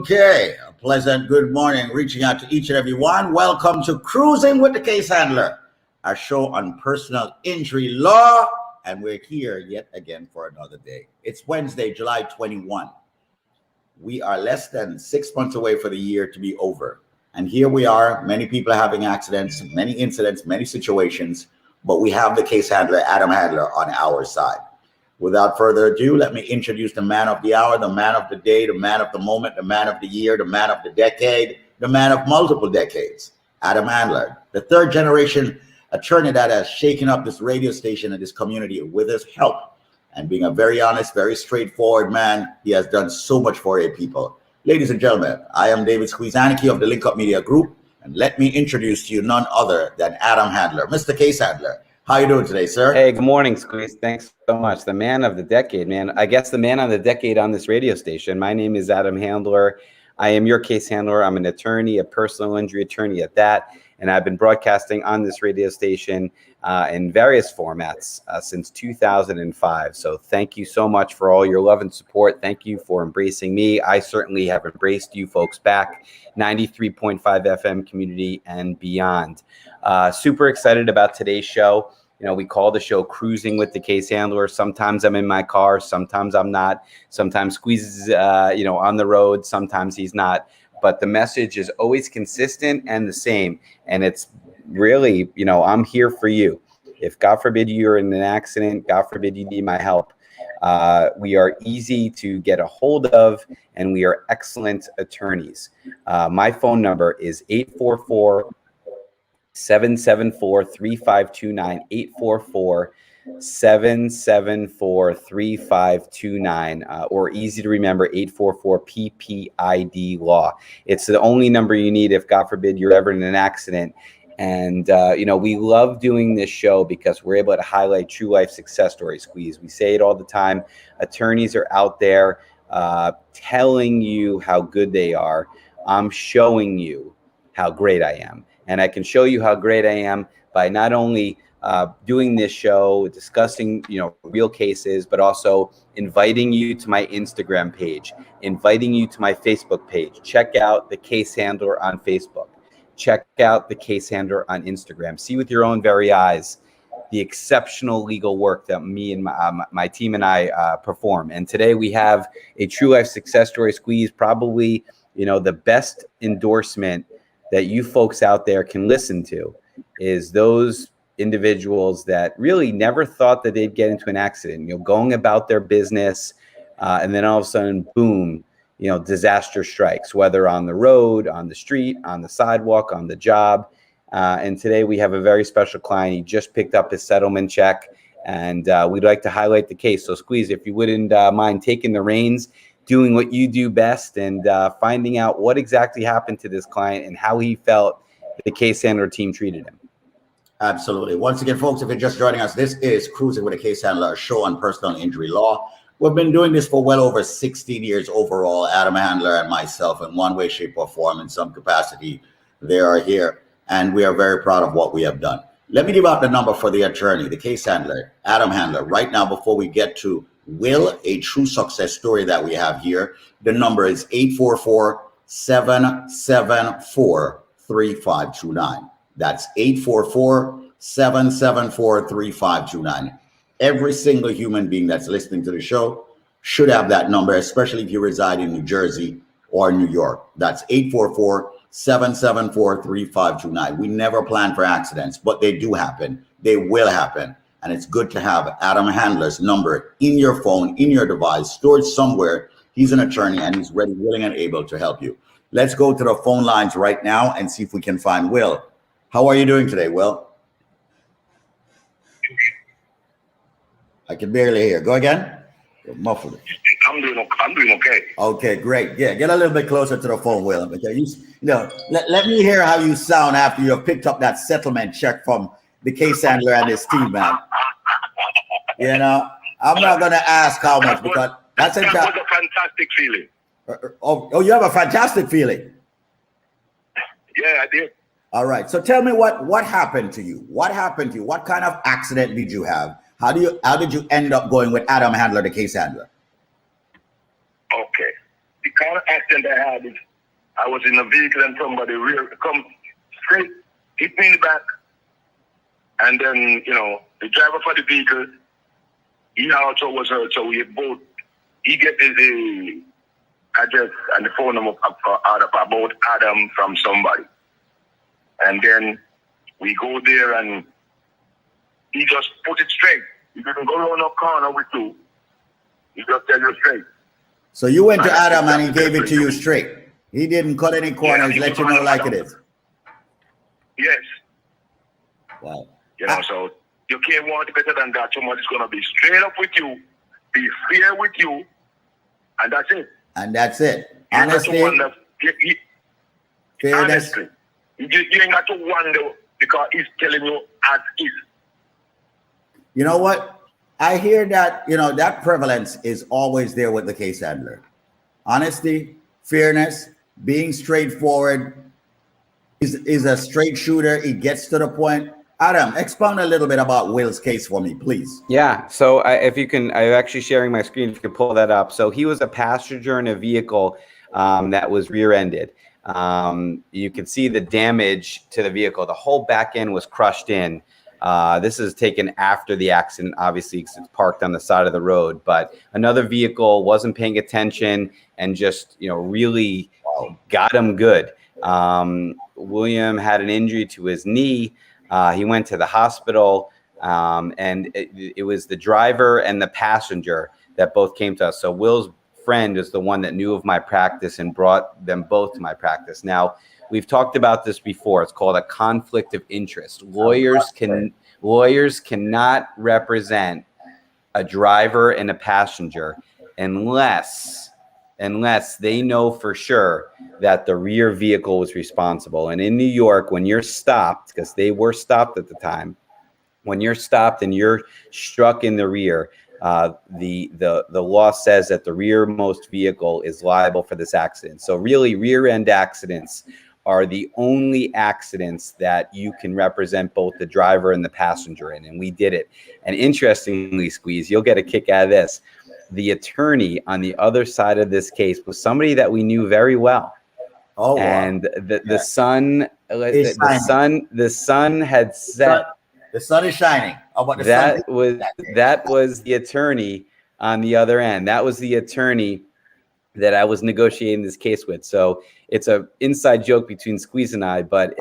Okay, a pleasant good morning, reaching out to each and every one. Welcome to Cruising with the Case Handler, our show on personal injury law, and we're here yet again for another day. It's Wednesday, July 21. We are less than 6 months away for the year to be over, and here we are. Many people are having accidents, many incidents, many situations, but we have the case handler, Adam Handler, on our side. Without further ado, let me introduce the man of the hour, the man of the day, the man of the moment, the man of the year, the man of the decade, the man of multiple decades, Adam Handler, the third generation attorney that has shaken up this radio station and this community with his help. And being a very honest, very straightforward man, he has done so much for our people. Ladies and gentlemen, I am David Squeezaniki of the Link Up Media Group, and let me introduce to you none other than Adam Handler, Mr. Case Handler. How you doing today, sir? Hey, good morning, Squeeze. Thanks so much. The man of the decade, man. I guess the man of the decade on this radio station. My name is Adam Handler. I am your case handler. I'm an attorney, a personal injury attorney at that. And I've been broadcasting on this radio station in various formats since 2005. So thank you so much for all your love and support. Thank you for embracing me. I certainly have embraced you folks back, 93.5 FM community and beyond. Super excited about today's show. You know, we call the show Cruising with the Case Handler. Sometimes I'm in my car, sometimes I'm not. Sometimes Squeeze is, on the road, sometimes he's not. But the message is always consistent and the same. And it's really, I'm here for you. If God forbid you're in an accident, God forbid you need my help, we are easy to get a hold of, and we are excellent attorneys. My phone number is 844-774-3529, 844-774-3529, or easy to remember, 844-PPID-LAW. It's the only number you need if, God forbid, you're ever in an accident. And, we love doing this show because we're able to highlight true life success stories, Squeeze. We say it all the time. Attorneys are out there telling you how good they are. I'm showing you how great I am. And I can show you how great I am by not only doing this show, discussing, real cases, but also inviting you to my Instagram page, inviting you to my Facebook page. Check out the Case Handler on Facebook. Check out the Case Handler on Instagram. See with your own very eyes the exceptional legal work that me and my team and I perform. And today we have a true life success story, Squeeze, probably, the best endorsement that you folks out there can listen to is those individuals that really never thought that they'd get into an accident, going about their business, and then all of a sudden, boom, disaster strikes, whether on the road, on the street, on the sidewalk, on the job. And today we have a very special client. He just picked up his settlement check, and we'd like to highlight the case. So Squeeze, if you wouldn't mind taking the reins, doing what you do best, and finding out what exactly happened to this client and how he felt the case handler team treated him. Absolutely. Once again, folks, if you're just joining us, this is Cruising with a Case Handler, a show on personal injury law. We've been doing this for well over 16 years overall. Adam Handler and myself, in one way, shape, or form, in some capacity, they are here, and we are very proud of what we have done. Let me give out the number for the attorney, the case handler, Adam Handler. Right now, before we get to Will, a true success story that we have here, the number is 844-774-3529. That's 844-774-3529. Every single human being that's listening to the show should have that number, especially if you reside in New Jersey or New York. That's 844-774-3529. We never plan for accidents, but they do happen. They will happen. And it's good to have Adam Handler's number in your phone, in your device, stored somewhere. He's an attorney, and he's ready, willing, and able to help you. Let's go to the phone lines right now and see if we can find Will. How are you doing today, Will? I can barely hear. Go again. You're muffled. I'm doing okay. Okay, great. Yeah, get a little bit closer to the phone, Will. Okay, let me hear how you sound after you have picked up that settlement check from the case handler and his team, man. I'm not going to ask how much, because that was a fantastic feeling. Oh, you have a fantastic feeling. Yeah, I did. All right. So tell me what happened to you? What happened to you? What kind of accident did you have? How did you end up going with Adam Handler, the case handler? Okay. The kind of accident I had is I was in a vehicle and somebody come straight, hit me in the back. And then, the driver for the vehicle, he also was hurt. So he get the address and the phone number about Adam from somebody. And then we go there and he just put it straight. He didn't go around a corner with you. He just tell you straight. So you went to Adam and he gave it to you straight. He didn't cut any corners, let you know like it is. Yes. Wow. So you can't want it better than that. Somebody's going to be straight up with you, be fair with you, and that's it. And that's it. Honestly, fairness. Honestly, you ain't got to wonder because he's telling you as is. You know what? I hear that, that prevalence is always there with the case handler. Honesty, fairness, being straightforward. Is a straight shooter. He gets to the point. Adam, expound a little bit about Will's case for me, please. Yeah. So if you can, I'm actually sharing my screen. If you can pull that up. So he was a passenger in a vehicle that was rear-ended. You can see the damage to the vehicle. The whole back end was crushed in. This is taken after the accident, obviously, because it's parked on the side of the road. But another vehicle wasn't paying attention and just, really got him good. William had an injury to his knee. He went to the hospital, and it was the driver and the passenger that both came to us. So Will's friend is the one that knew of my practice and brought them both to my practice. Now, we've talked about this before. It's called a conflict of interest. Lawyers cannot represent a driver and a passenger unless they know for sure that the rear vehicle was responsible. And in New York, when you're stopped, because they were stopped at the time, when you're stopped and you're struck in the rear, the law says that the rearmost vehicle is liable for this accident. So really, rear end accidents are the only accidents that you can represent both the driver and the passenger in. And we did it. And interestingly, Squeeze, you'll get a kick out of this. The attorney on the other side of this case was somebody that we knew very well. Oh, wow. And the sun had set. The sun is shining. That was the attorney on the other end. That was the attorney that I was negotiating this case with. So it's an inside joke between Squeeze and I, but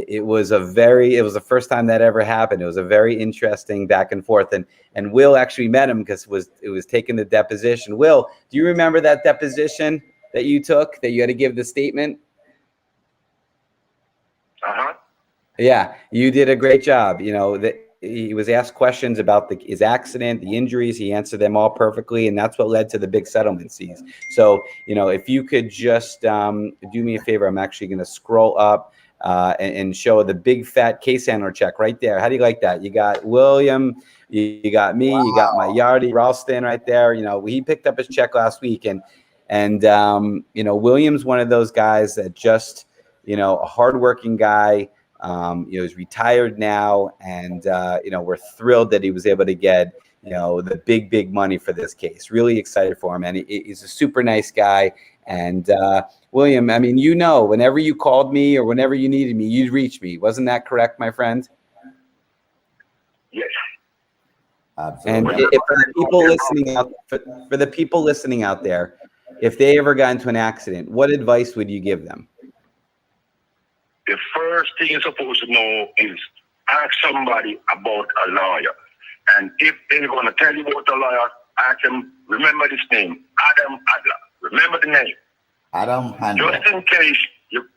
it was the first time that ever happened. It was a very interesting back and forth. And Will actually met him because it was taking the deposition. Will, do you remember that deposition that you took, that you had to give the statement? Uh-huh. Yeah, you did a great job. He was asked questions about his accident, the injuries. He answered them all perfectly, and that's what led to the big settlement fees. So, if you could just do me a favor, I'm actually going to scroll up and show the big fat case handler check right there. How do you like that? You got William, you got me, you got my Yardy Ralston right there. He picked up his check last week, and William's one of those guys that just, a hardworking guy. He's retired now, and we're thrilled that he was able to get the big money for this case. Really excited for him, and he's a super nice guy. And William, I mean, whenever you called me or whenever you needed me, you'd reach me. Wasn't that correct, my friend? Yes. Absolutely. And for the people listening out there, if they ever got into an accident, what advice would you give them? The first thing you're supposed to know is ask somebody about a lawyer. And if they're going to tell you about a lawyer, ask them, remember this name, Adam Handler. Remember the name. Adam Handler. Just in case you're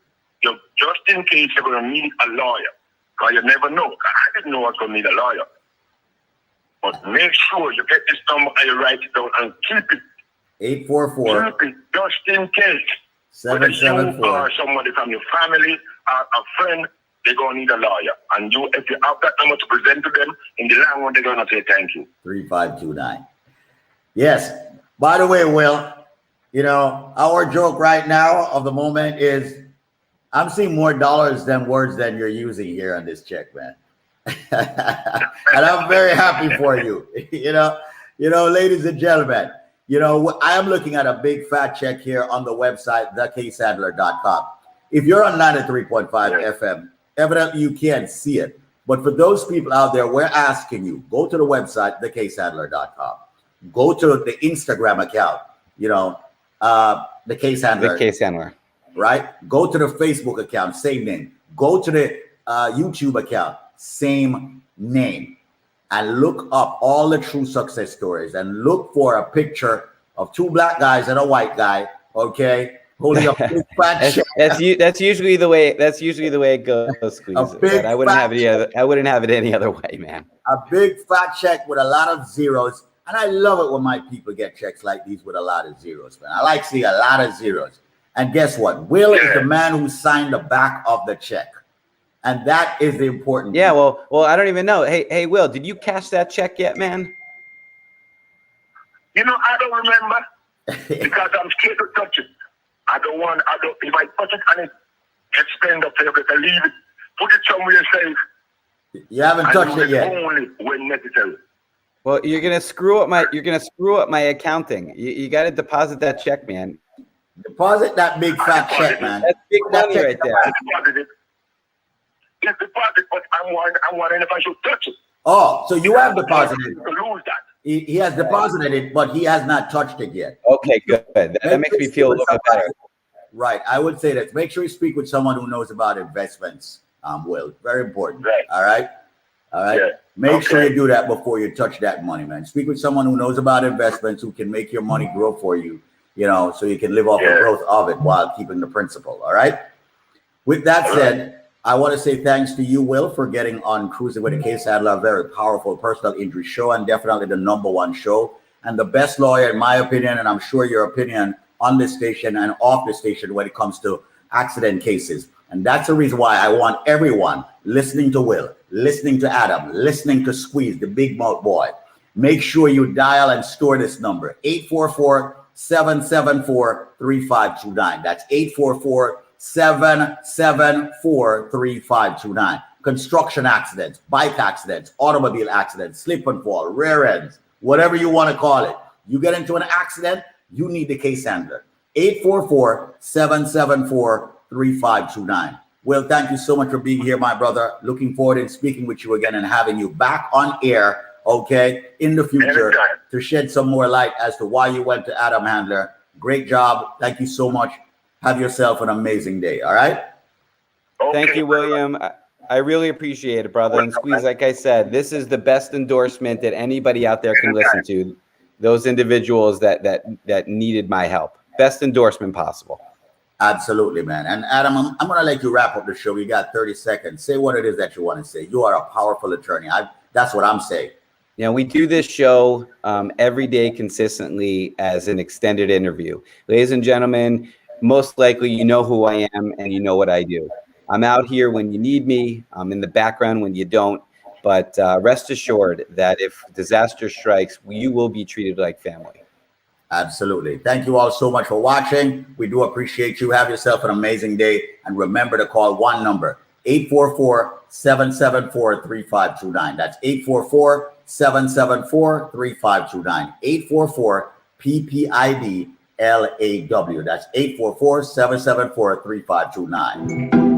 going to need a lawyer. Because you never know. I didn't know I was going to need a lawyer. But make sure you get this number and you write it down and keep it. 844. Keep it just in case. 774. Whether you or somebody from your family or a friend, they're going to need a lawyer. And if you have that number to present to them, in the long run, they're going to say thank you. 3529. Yes. By the way, Will, our joke right now of the moment is I'm seeing more dollars than words than you're using here on this check, man. And I'm very happy for you. Ladies and gentlemen, You know, I am looking at a big fat check here on the website, thecasehandler.com. If you're on 93.5 FM, evidently you can't see it. But for those people out there, we're asking you, go to the website, thecasehandler.com. Go to the Instagram account, you know, the Case Handler. The Case Handler. Right? Go to the Facebook account, same name. Go to the YouTube account, same name. And look up all the true success stories and look for a picture of two black guys and a white guy, okay, holding a big fat check. That's usually the way it goes, Squeeze. But I wouldn't have it any other way, man. A big fat check with a lot of zeros. And I love it when my people get checks like these with a lot of zeros, man. I like seeing a lot of zeros. And guess what? Will is the man who signed the back of the check. And that is the important thing. Well, I don't even know. Hey, Will, did you cash that check yet, man? You know, I don't remember because I'm scared to touch it. If I touch it and it expend up there, I leave it, put it somewhere safe. You haven't touched it yet. Only when necessary. Well, you're gonna screw up my accounting. You got to deposit that check, man. Deposit that big fat check, man. That's big money right there. It's deposited, but I'm wondering if I should touch it. Oh, so you have deposited. To lose that. He has deposited it, but he has not touched it yet. Okay, good. That makes me feel a little bit better. Right. I would say that. Make sure you speak with someone who knows about investments, Will. Very important. Right. All right. Yeah. Make sure you do that before you touch that money, man. Speak with someone who knows about investments, who can make your money grow for you, you know, so you can live off the growth of it while keeping the principal. All right. With that said, I want to say thanks to you, Will, for getting on Cruising with the Case Handler, a very powerful personal injury show and definitely the #1 show and the best lawyer, in my opinion, and I'm sure your opinion on this station and off the station when it comes to accident cases. And that's the reason why I want everyone listening to Will, listening to Adam, listening to Squeeze, the big mouth boy. Make sure you dial and store this number, 844-774-3529. That's 844-774-3529. Construction accidents, bike accidents, automobile accidents, slip and fall, rear ends, whatever you want to call it. You get into an accident, you need the Case Handler. 844-774-3529. Will, thank you so much for being here, my brother. Looking forward to speaking with you again and having you back on air, okay, in the future to shed some more light as to why you went to Adam Handler. Great job. Thank you so much. Have yourself an amazing day, all right? Okay. Thank you, William. I really appreciate it, brother. And Squeeze, like I said, this is the best endorsement that anybody out there can listen to. Those individuals that needed my help. Best endorsement possible. Absolutely, man. And Adam, I'm going to let you wrap up the show. You got 30 seconds. Say what it is that you want to say. You are a powerful attorney. That's what I'm saying. You know, we do this show every day consistently as an extended interview. Ladies and gentlemen, most likely you know who I am and you know what I do. I'm out here when you need me. I'm in the background when you don't. But rest assured that if disaster strikes, you will be treated like family. Absolutely. Thank you all so much for watching. We do appreciate you. Have yourself an amazing day. And remember to call one number, 844-774-3529. That's 844-774-3529. 844-PPID-LAW. That's 844-774-3529.